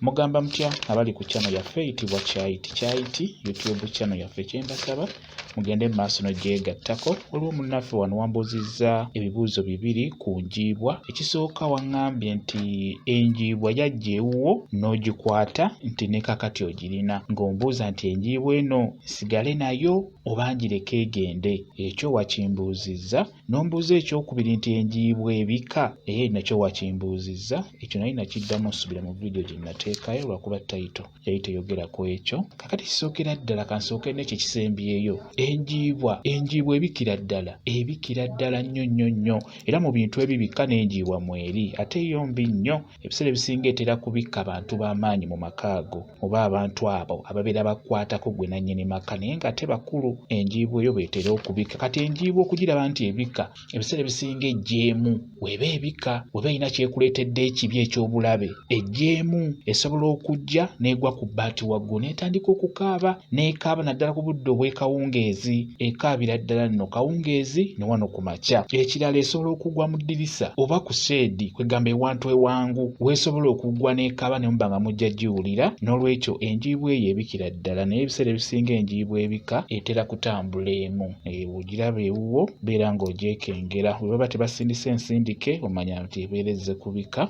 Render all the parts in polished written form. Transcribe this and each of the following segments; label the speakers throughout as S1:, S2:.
S1: Mugamba mutya abali ku channel yaffe eyitibwa Kyayiti YouTube channel yaffe kyembasaba mugende maaso n'ogyegattako waliwo munnaffe wano wambuzizza ebibuuzo bibiri ku Enjibwa. Ekisooka waŋŋambye nti Enjibwa yajja ewuwo n'ogikwata nti ne kakati ogirina, ng'ombuuza nti Enjibwa eno nsigale nayo oba ngireke egende. Ekyo wakimbuuzizza. N'ombuuza ekyokubiri nti Enjibwa Ebika nakyo wakimbuuzizza. Ekyo naye nakiddamu nsubira mu vidiyo gye nateekayo lwakuba tayito yali teyogerako ekyo. Kakati kisookera ddala kansooke n'ekyo kisembyeyo. Enjibwa ebikira ddala nnyo era mu bintu ebibika n'Enjibwa mweri. Ate yo mbi nnyo, ebiseera ebisinga etera kubikka abantu b'amaanyi mu makaago oba abantu abo ababeera bakwatako gwe nannyini maka naye nga ate bakulu. Enjibwa eyo beetera okubika. Kati Enjibwa okugiraba nti ebika ebiseera ebisinga ejjeemu weba ebika weba erina kyekuleetedde ekibi eky'obulabe ejjeemu esobola okujja n'egwa ku bbaati waggulu n'etandika okukaaba n'ekaaba naddala ku budde obw'ekawungeezi, ekaabira ddala nno kawungeezi ne wano ku makya. Ekirala esobola okugwa mu ddirisa oba ku sheedi kwegamba ewantu ewangu weesobola okugwa n'ekaaba ne muba nga mujja giwulira. N'olwekyo Enjibwa eyo ebikira ddala naye ebiseera ebisinga Enjibwa ebika etera kutambula emu. Ogiraba ewuwo beera ng'ogyekengera, bwe baba tebasindise ensindike omanya nti ebeerezze kubika.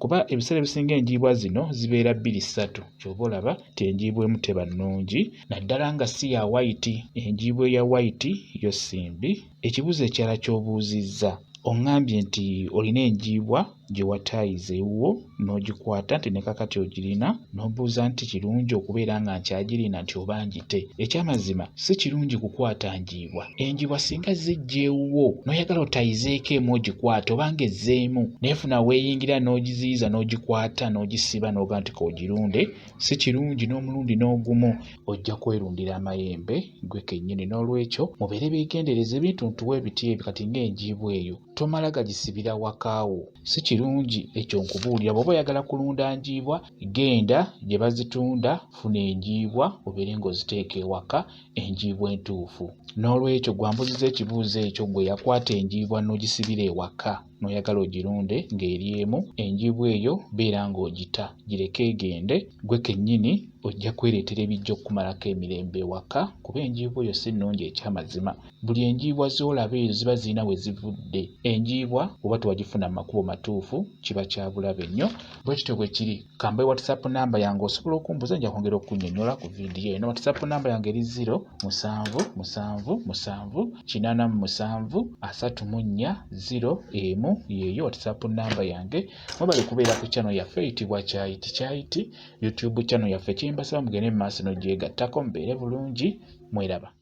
S1: Kuba ebiseera ebisinga Enjibwa zino zibeera 2-3 ky'oba olaba nti Enjibwa emu teba nnungi naddala nga si ya white. Enjibwa eya white yo simbi. Ekibuuzo ekirala ky'obuuzizza oŋŋambye nti olina Enjibwa gye wataayiza ewuwo n'ogikwata nti ne kakati ogirina, n'obuuza nti kirungi okubeera nga nkyagirina nti oba ngite. Ekyamazima si kirungi kukwata Enjibwa. Enjibwa singa zijja ewuwo n'oyagala otaayizeeko emu ogikwata oba ng'ezzeemu neefuna weeyingira n'ogiziyiza n'ogikwata n'ogisiba n'oga nti k'ogirunde, si kirungi. N'omulundi n'ogumu ojja kwerundira amayembe gwe kennyini. N'olwekyo mubeere beegendereza ebintu ntuwe ebiti ebyo kati ng'Enjibwa eyo tomala gagisibira wakaawo, si kirungi. Ekyo nkubuulira bw'oba oyagala kulunda Enjibwa genda gye bazitunda, funa Enjibwa obeere ng'oziteeka ewaka, Enjibwa entuufu. N'olwekyo gwambuzizza ekibuuzo ekyo gwe yakwata Enjibwa n'ogisibira ewaka n'oyagala ogirunde ng'eri emu, Enjibwa eyo beera ng'ogita gireke egende, gwe kennyini ojja kwereetera ebijja okukumalako emirembe ewaka kuba Enjibwa eyo si nnungi ekyamazima. Buli Enjibwa z'olaba ezo ziba zirina we zivudde. Enjibwa oba tewagifuna mu makubo matuufu kiba kya bulabe nnyo. Bwe kityo bwe kiri. Kambe WhatsApp namba yange osobola okumbuuza nja kwongera okunnyonnyola ku vidiyo eno. WhatsApp namba yange eri 0778734 yeeyo WhatsApp namba yange. Mwebale kubeera ku channel yaffe eyitibwa Kyayiti YouTube channel yaffe kyembasaba mugende mu maaso n'ogyegattako mubeere bulungi. Mweraba.